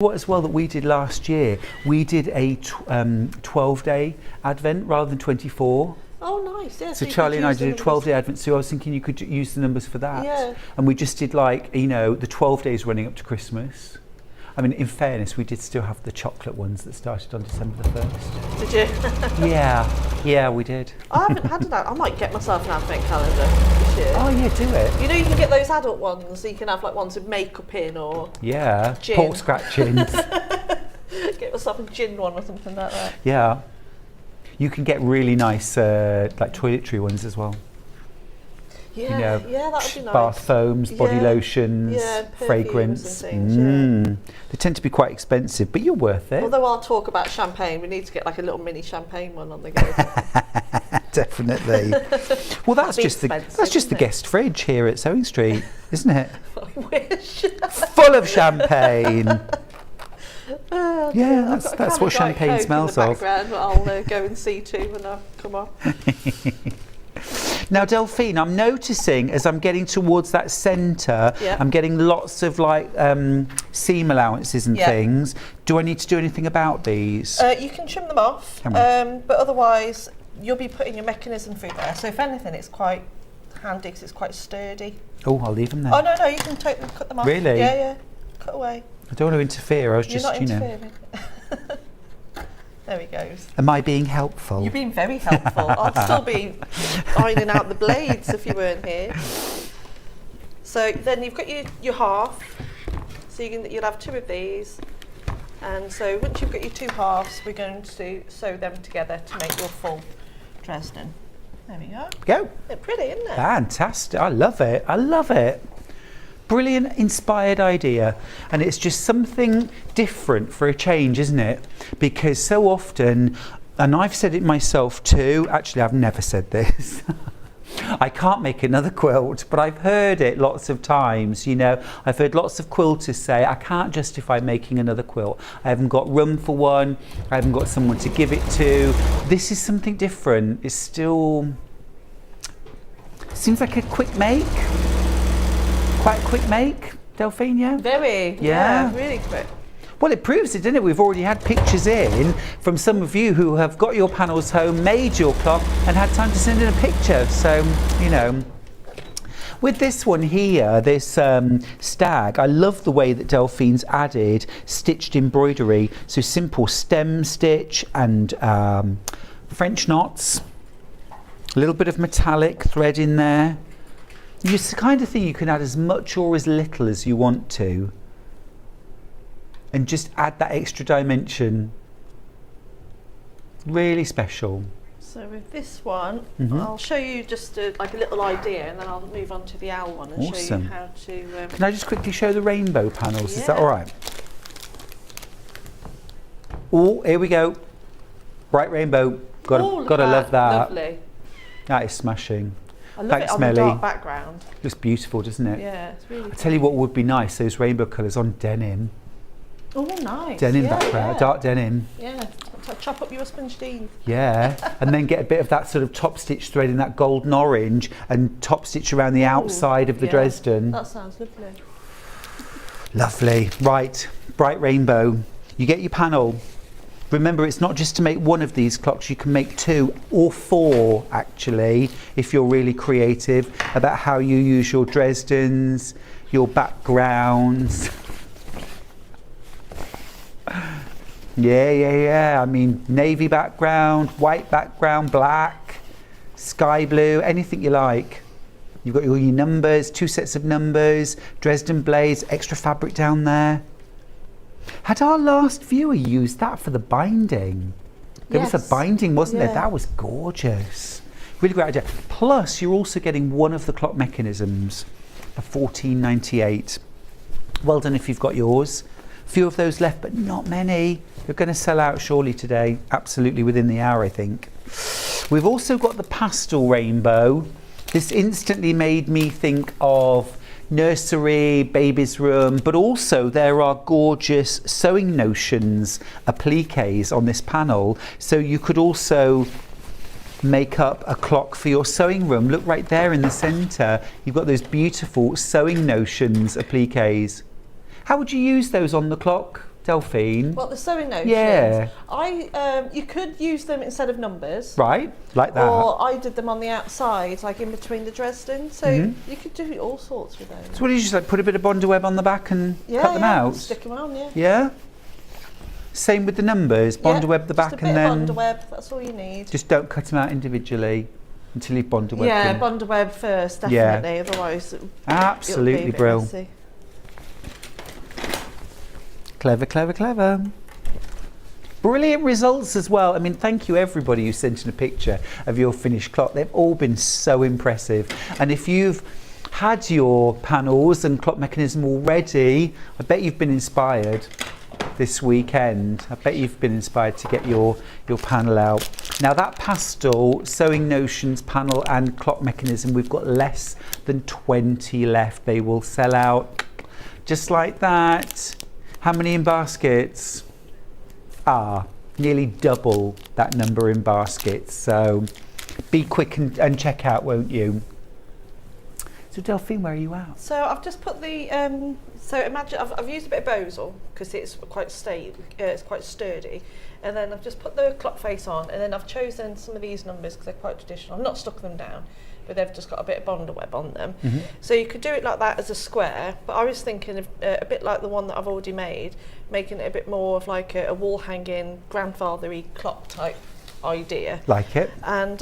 What as well that we did last year, we did a 12-day Advent rather than 24. Oh, nice. Yeah. So Charlie and I did a 12-day Advent, so I was thinking you could use the numbers for that. Yeah. And we just did like, you know, the 12 days running up to Christmas. I mean, in fairness, we did still have the chocolate ones that started on December the 1st. Did you? Yeah, we did. I haven't had that. I might get myself an advent calendar this year. Oh yeah, do it. You know, you can get those adult ones, so you can have like ones with makeup in or gin. Paw scratchings. Get myself a gin one or something like that. Yeah. You can get really nice like toiletry ones as well. Yeah, you know, yeah, that would be nice. Bath foams, body lotions, fragrance. Things, They tend to be quite expensive, but you're worth it. Although I'll talk about champagne, we need to get like a little mini champagne one on the go. Definitely. Well, that's just the guest fridge here at Sewing Street, isn't it? I wish. Full of champagne. Oh, yeah, that's what champagne smells of. I'll go and see too when I come on. Now, Delphine, I'm noticing as I'm getting towards that centre, I'm getting lots of like seam allowances and things. Do I need to do anything about these? You can trim them off, but otherwise you'll be putting your mechanism through there. So if anything, it's quite handy because it's quite sturdy. Oh, I'll leave them there. Oh no, you can totally cut them off. Really? Yeah, cut away. I don't want to interfere. I was You're just, not you know. interfering. There he goes. Am I being helpful? You've been very helpful. I'd still be ironing out the blades if you weren't here. So then you've got your half. So you'll have two of these. And so once you've got your two halves, we're going to sew them together to make your full Dresden. There we go. Go. They're pretty, isn't it? Fantastic. I love it. I love it. Brilliant, inspired idea, and it's just something different for a change, isn't it? Because so often, and I've said it myself too, actually I've never said this, I can't make another quilt, but I've heard it lots of times, you know. I've heard lots of quilters say, I can't justify making another quilt. I haven't got room for one, I haven't got someone to give it to. This is something different. It's still, seems like a quick make. Quite a quick make, Delphine, yeah? Very, yeah, really quick. Well, it proves it, didn't it? We've already had pictures in from some of you who have got your panels home, made your clock, and had time to send in a picture. So, you know, with this one here, this stag, I love the way that Delphine's added stitched embroidery. So simple stem stitch and French knots, a little bit of metallic thread in there. It's the kind of thing you can add as much or as little as you want to, and just add that extra dimension. Really special. So with this one, I'll show you just like a little idea, and then I'll move on to the owl one and show you how to... Can I just quickly show the rainbow panels? Is that all right? Oh, here we go. Bright rainbow. Gotta love that. Lovely. That is smashing. I love it on the dark background. Looks beautiful, doesn't it? Yeah, it's really. I tell you what would be nice, those rainbow colours on denim. Oh, nice. Denim background, dark denim. Yeah, chop up your sponge jeans. Yeah, and then get a bit of that sort of top stitch thread in that golden orange and top stitch around the outside of the Dresden. That sounds lovely. Lovely. Right, bright rainbow. You get your panel. Remember, it's not just to make one of these clocks, you can make two or four actually, if you're really creative about how you use your Dresdens, your backgrounds. Yeah. I mean, navy background, white background, black, sky blue, anything you like. You've got all your numbers, two sets of numbers, Dresden blades, extra fabric down there. Had our last viewer used that for the binding? There was a binding, wasn't there? That was gorgeous. Really great idea. Plus, you're also getting one of the clock mechanisms for $14.98. Well done if you've got yours. A few of those left, but not many. You're going to sell out surely today. Absolutely within the hour, I think. We've also got the pastel rainbow. This instantly made me think of nursery, baby's room, but also there are gorgeous sewing notions, appliques on this panel, so you could also make up a clock for your sewing room. Look right there in the centre, you've got those beautiful sewing notions appliques. How would you use those on the clock, Delphine. What, the sewing notions? Yeah. You could use them instead of numbers. Right, like that. Or I did them on the outside, like in between the Dresden. So you could do all sorts with those. So what do you just like put a bit of Bondaweb on the back and cut them out? Stick them on, yeah. Yeah. Same with the numbers. Bondaweb the back just a and bit then of Bondaweb, that's all you need. just don't cut them out individually until you've Bondaweb Yeah, them. Bondaweb first, Yeah. definitely. Otherwise, Absolutely it'll be a bit brilliant. messy. Clever, clever, clever. Brilliant results as well. I mean, thank you everybody who sent in a picture of your finished clock. They've all been so impressive. And if you've had your panels and clock mechanism already, I bet you've been inspired this weekend. I bet you've been inspired to get your panel out. Now that pastel sewing notions panel and clock mechanism, we've got less than 20 left. They will sell out just like that. How many in baskets? Nearly double that number in baskets. So be quick and check out, won't you? So Delphine, where are you at? So I've just put the, so imagine I've used a bit of Bosal because it's quite sturdy. And then I've just put the clock face on, and then I've chosen some of these numbers because they're quite traditional. I've not stuck them down, but they've just got a bit of Bondaweb on them. So you could do it like that as a square, but I was thinking of a bit like the one that I've already made, making it a bit more of like a wall hanging grandfathery clock type idea. Like it. And